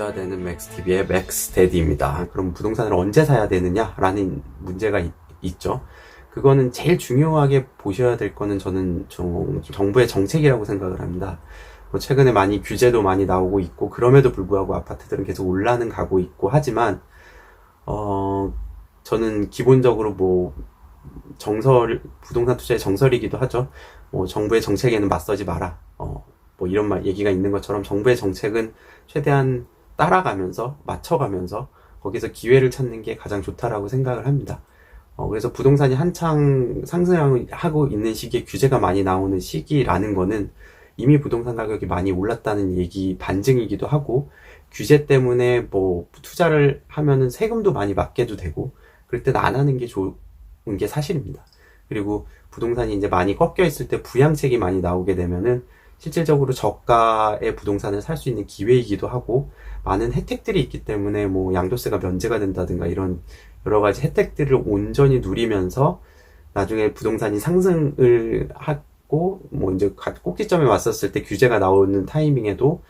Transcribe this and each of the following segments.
사야 되는 맥스TV의 맥스데디입니다. 그럼 부동산을 언제 사야 되느냐라는 문제가 있죠. 그거는 제일 중요하게 보셔야 될 거는 저는 정부의 정책이라고 생각을 합니다. 뭐 최근에 많이 규제도 많이 나오고 있고 그럼에도 불구하고 아파트들은 계속 올라는 가고 있고 하지만 저는 기본적으로 뭐 부동산 투자의 정설이기도 하죠. 뭐 정부의 정책에는 맞서지 마라. 뭐 이런 얘기가 있는 것처럼 정부의 정책은 최대한 따라가면서 맞춰가면서 거기서 기회를 찾는 게 가장 좋다라고 생각을 합니다. 그래서 부동산이 한창 상승하고 있는 시기에 규제가 많이 나오는 시기라는 거는 이미 부동산 가격이 많이 올랐다는 얘기 반증이기도 하고, 규제 때문에 뭐 투자를 하면은 세금도 많이 맞게도 되고 그럴 땐 안 하는 게 좋은 게 사실입니다. 그리고 부동산이 이제 많이 꺾여 있을 때 부양책이 많이 나오게 되면은 실질적으로 저가의 부동산을 살 수 있는 기회이기도 하고, 많은 혜택들이 있기 때문에 뭐 양도세가 면제가 된다든가 이런 여러 가지 혜택들을 온전히 누리면서 나중에 부동산이 상승을 하고 뭐 이제 꼭지점에 왔었을 때 규제가 나오는 타이밍에도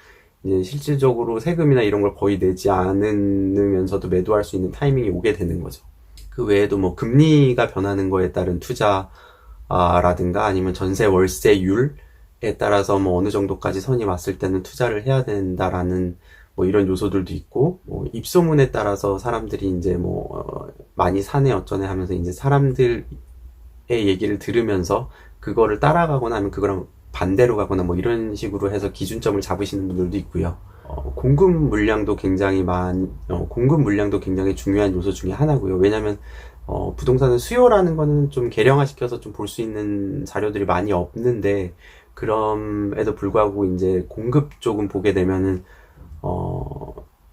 이제 실질적으로 세금이나 이런 걸 거의 내지 않으면서도 매도할 수 있는 타이밍이 오게 되는 거죠. 그 외에도 뭐 금리가 변하는 거에 따른 투자라든가 아니면 전세 월세율에 따라서 뭐 어느 정도까지 선이 왔을 때는 투자를 해야 된다라는 뭐 이런 요소들도 있고, 뭐 입소문에 따라서 사람들이 이제 뭐 많이 사네 어쩌네 하면서 이제 사람들의 얘기를 들으면서 그거를 따라가거나 하면 그거랑 반대로 가거나 뭐 이런 식으로 해서 기준점을 잡으시는 분들도 있고요. 공급 물량도 굉장히 중요한 요소 중에 하나고요. 왜냐면 부동산은 수요라는 거는 좀 계량화시켜서 좀 볼 수 있는 자료들이 많이 없는데, 그럼에도 불구하고 이제 공급 쪽은 보게 되면은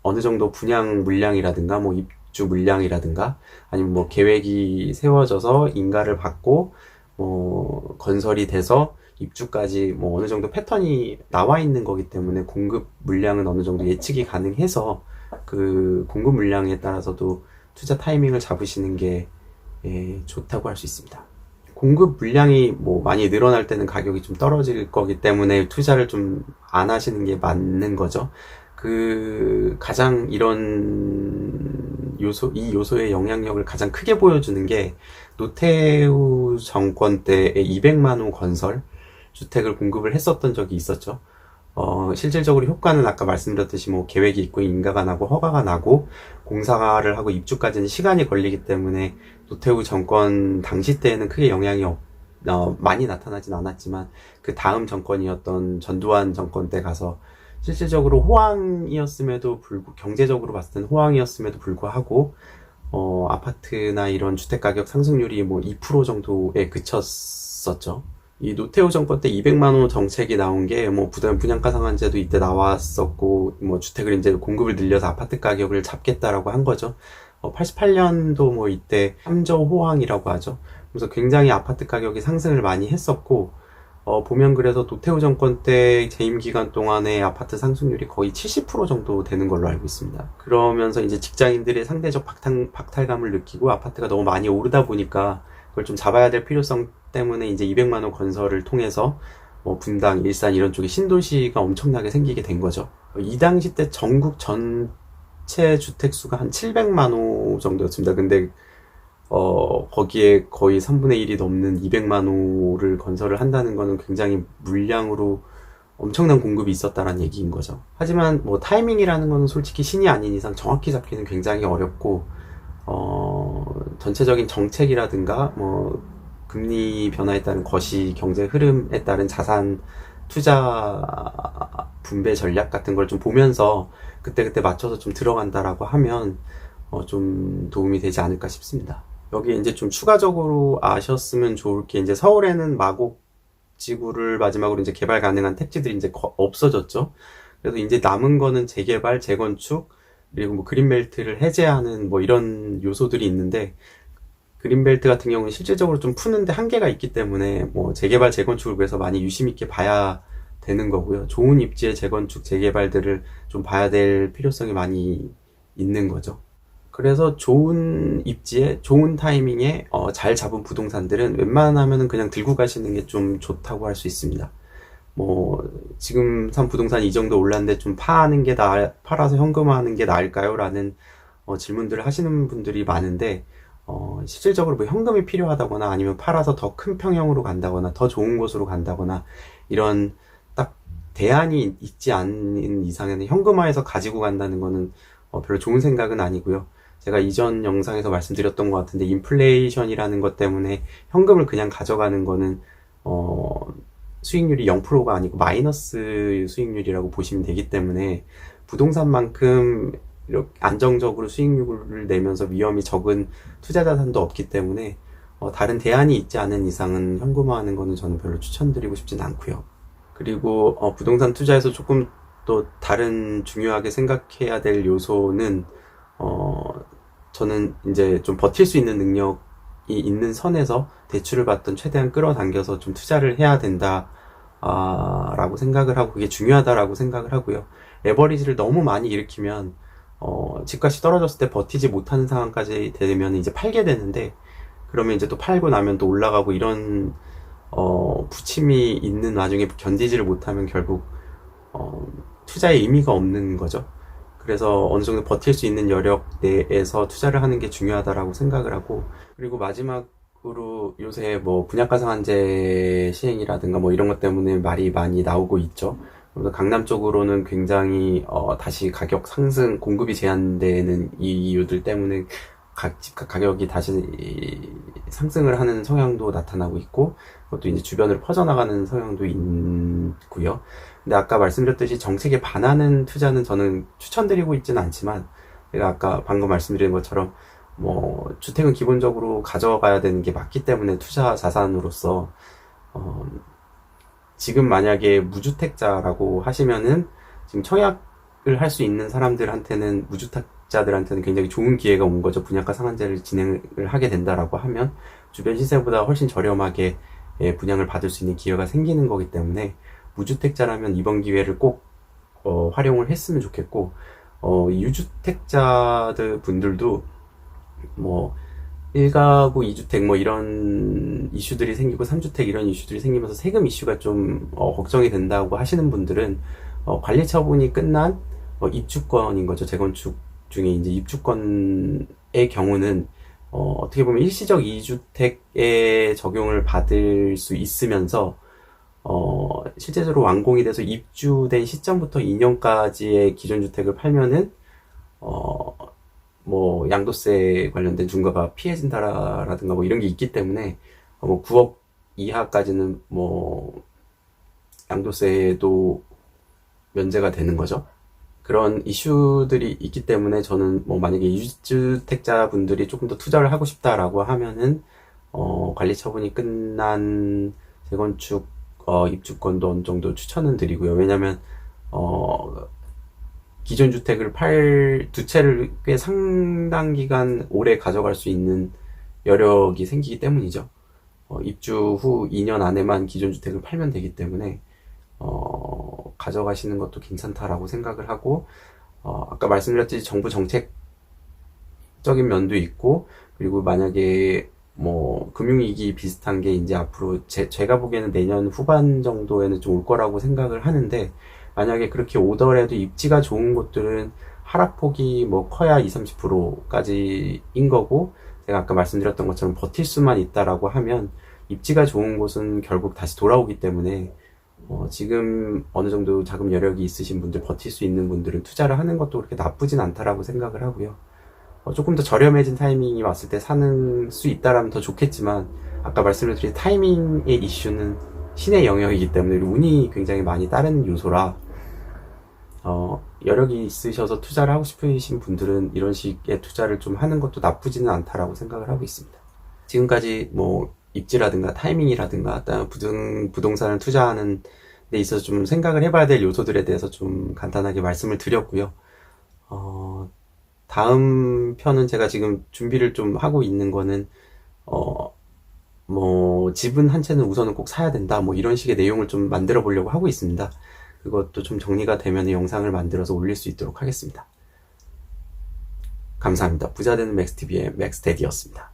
어느 정도 분양 물량이라든가 뭐 입주 물량이라든가 아니면 뭐 계획이 세워져서 인가를 받고 뭐 건설이 돼서 입주까지 뭐 어느 정도 패턴이 나와 있는 거기 때문에 공급 물량은 어느 정도 예측이 가능해서 그 공급 물량에 따라서도 투자 타이밍을 잡으시는 게 좋다고 할 수 있습니다. 공급 물량이 뭐 많이 늘어날 때는 가격이 좀 떨어질 거기 때문에 투자를 좀 안 하시는 게 맞는 거죠. 가장 이 요소의 영향력을 가장 크게 보여주는 게 노태우 정권 때의 200만 호 건설 주택을 공급을 했었던 적이 있었죠. 실질적으로 효과는 아까 말씀드렸듯이 뭐 계획이 있고 인가가 나고 허가가 나고 공사를 하고 입주까지는 시간이 걸리기 때문에 노태우 정권 당시 때에는 크게 영향이 많이 나타나진 않았지만, 그 다음 정권이었던 전두환 정권 때 가서 실질적으로 경제적으로 봤을 때는 호황이었음에도 불구하고 아파트나 이런 주택 가격 상승률이 뭐 2% 정도에 그쳤었죠. 이 노태우 정권 때 200만 호 정책이 나온 게 뭐 분양가 상한제도 이때 나왔었고, 뭐 주택을 이제 공급을 늘려서 아파트 가격을 잡겠다라고 한 거죠. 88년도 뭐 이때 3조 호황이라고 하죠. 그래서 굉장히 아파트 가격이 상승을 많이 했었고, 보면 그래서 노태우 정권 때 재임 기간 동안에 아파트 상승률이 거의 70% 정도 되는 걸로 알고 있습니다. 그러면서 이제 직장인들의 상대적 박탈감을 느끼고 아파트가 너무 많이 오르다 보니까 그걸 좀 잡아야 될 필요성 때문에 이제 200만 호 건설을 통해서 뭐 분당, 일산 이런 쪽에 신도시가 엄청나게 생기게 된 거죠. 이 당시 때 전국 전체 주택 수가 한 700만 호 정도였습니다. 근데 거기에 거의 3분의 1이 넘는 200만 호를 건설을 한다는 거는 굉장히 물량으로 엄청난 공급이 있었다라는 얘기인 거죠. 하지만 뭐 타이밍이라는 거는 솔직히 신이 아닌 이상 정확히 잡기는 굉장히 어렵고, 전체적인 정책이라든가 뭐 금리 변화에 따른 거시 경제 흐름에 따른 자산 투자 분배 전략 같은 걸 좀 보면서 그때그때 맞춰서 좀 들어간다라고 하면 좀 도움이 되지 않을까 싶습니다. 여기 이제 좀 추가적으로 아셨으면 좋을 게, 이제 서울에는 마곡지구를 마지막으로 이제 개발 가능한 택지들이 이제 없어졌죠. 그래서 이제 남은 거는 재개발, 재건축, 그리고 뭐 그린벨트를 해제하는 뭐 이런 요소들이 있는데, 그린벨트 같은 경우는 실질적으로 좀 푸는데 한계가 있기 때문에 뭐 재개발, 재건축을 위해서 많이 유심 있게 봐야 되는 거고요. 좋은 입지의 재건축, 재개발들을 좀 봐야 될 필요성이 많이 있는 거죠. 그래서 좋은 입지에 좋은 타이밍에 잘 잡은 부동산들은 웬만하면 그냥 들고 가시는 게 좀 좋다고 할 수 있습니다. 뭐 지금 산 부동산이 이 정도 올랐는데 좀 팔아서 현금화하는 게 나을까요? 라는 질문들을 하시는 분들이 많은데, 실질적으로 뭐 현금이 필요하다거나 아니면 팔아서 더 큰 평형으로 간다거나 더 좋은 곳으로 간다거나 이런 딱 대안이 있지 않은 이상에는 현금화해서 가지고 간다는 거는 별로 좋은 생각은 아니고요. 제가 이전 영상에서 말씀드렸던 것 같은데 인플레이션이라는 것 때문에 현금을 그냥 가져가는 거는 수익률이 0%가 아니고 마이너스 수익률이라고 보시면 되기 때문에 부동산만큼 이렇게 안정적으로 수익률을 내면서 위험이 적은 투자 자산도 없기 때문에 다른 대안이 있지 않은 이상은 현금화하는 거는 저는 별로 추천드리고 싶진 않고요. 그리고 부동산 투자에서 조금 또 다른 중요하게 생각해야 될 요소는 저는 이제 좀 버틸 수 있는 능력이 있는 선에서 대출을 받든 최대한 끌어당겨서 좀 투자를 해야 된다 라고 생각을 하고 그게 중요하다라고 생각을 하고요. 레버리지를 너무 많이 일으키면 집값이 떨어졌을 때 버티지 못하는 상황까지 되면 이제 팔게 되는데 그러면 이제 또 팔고 나면 또 올라가고 이런 부침이 있는 와중에 견디지를 못하면 결국 투자의 의미가 없는 거죠. 그래서 어느 정도 버틸 수 있는 여력 내에서 투자를 하는 게 중요하다라고 생각을 하고 그리고 마지막으로 요새 뭐 분양가 상한제 시행이라든가 뭐 이런 것 때문에 말이 많이 나오고 있죠. 그래서 강남 쪽으로는 굉장히 다시 가격 상승, 공급이 제한되는 이 이유들 때문에 집값 가격이 다시 상승을 하는 성향도 나타나고 있고 그것도 이제 주변으로 퍼져나가는 성향도 있고요. 근데 아까 말씀드렸듯이 정책에 반하는 투자는 저는 추천드리고 있지는 않지만 제가 아까 방금 말씀드린 것처럼 뭐 주택은 기본적으로 가져가야 되는 게 맞기 때문에 투자 자산으로서 지금 만약에 무주택자라고 하시면은 지금 청약을 할 수 있는 사람들한테는 무주택자들한테는 굉장히 좋은 기회가 온 거죠. 분양가 상한제를 진행을 하게 된다라고 하면 주변 시세보다 훨씬 저렴하게 분양을 받을 수 있는 기회가 생기는 거기 때문에 무주택자라면 이번 기회를 꼭 활용을 했으면 좋겠고 유주택자들 분들도 뭐 1가구 2주택 뭐 이런 이슈들이 생기고 3주택 이런 이슈들이 생기면서 세금 이슈가 좀 걱정이 된다고 하시는 분들은 관리 처분이 끝난 입주권인 거죠. 재건축 중에 이제 입주권의 경우는 어떻게 보면 일시적 2주택에 적용을 받을 수 있으면서 실제적으로 완공이 돼서 입주된 시점부터 2년까지의 기존 주택을 팔면은 뭐 양도세 관련된 중과가 피해진다라든가 뭐 이런 게 있기 때문에 뭐 9억 이하까지는 뭐 양도세도 면제가 되는 거죠. 그런 이슈들이 있기 때문에 저는 뭐 만약에 2주택자 분들이 조금 더 투자를 하고 싶다라고 하면은 관리 처분이 끝난 재건축 입주권도 어느 정도 추천은 드리고요. 왜냐면 기존 주택을 두 채를 꽤 상당 기간 오래 가져갈 수 있는 여력이 생기기 때문이죠. 입주 후 2년 안에만 기존 주택을 팔면 되기 때문에 가져가시는 것도 괜찮다라고 생각을 하고 아까 말씀드렸듯이 정부 정책적인 면도 있고 그리고 만약에 뭐 금융위기 비슷한 게 이제 앞으로 제가 보기에는 내년 후반 정도에는 좀 올 거라고 생각을 하는데 만약에 그렇게 오더라도 입지가 좋은 곳들은 하락폭이 뭐 커야 20-30%까지인 거고 제가 아까 말씀드렸던 것처럼 버틸 수만 있다라고 하면 입지가 좋은 곳은 결국 다시 돌아오기 때문에 지금 어느 정도 자금 여력이 있으신 분들 버틸 수 있는 분들은 투자를 하는 것도 그렇게 나쁘진 않다라고 생각을 하고요. 조금 더 저렴해진 타이밍이 왔을 때 사는 수 있다라면 더 좋겠지만 아까 말씀드린 타이밍의 이슈는 신의 영역이기 때문에 운이 굉장히 많이 따르는 요소라 여력이 있으셔서 투자를 하고 싶으신 분들은 이런 식의 투자를 좀 하는 것도 나쁘지는 않다라고 생각을 하고 있습니다. 지금까지 뭐 입지라든가 타이밍이라든가 부동산을 투자하는 데 있어서 좀 생각을 해봐야 될 요소들에 대해서 좀 간단하게 말씀을 드렸고요. 다음 편은 제가 지금 준비를 좀 하고 있는 거는 뭐 집은 한 채는 우선은 꼭 사야 된다 뭐 이런 식의 내용을 좀 만들어 보려고 하고 있습니다. 그것도 좀 정리가 되면 영상을 만들어서 올릴 수 있도록 하겠습니다. 감사합니다. 부자되는 맥스TV의 맥스데디였습니다.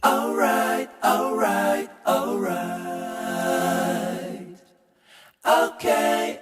Alright, alright, alright. okay,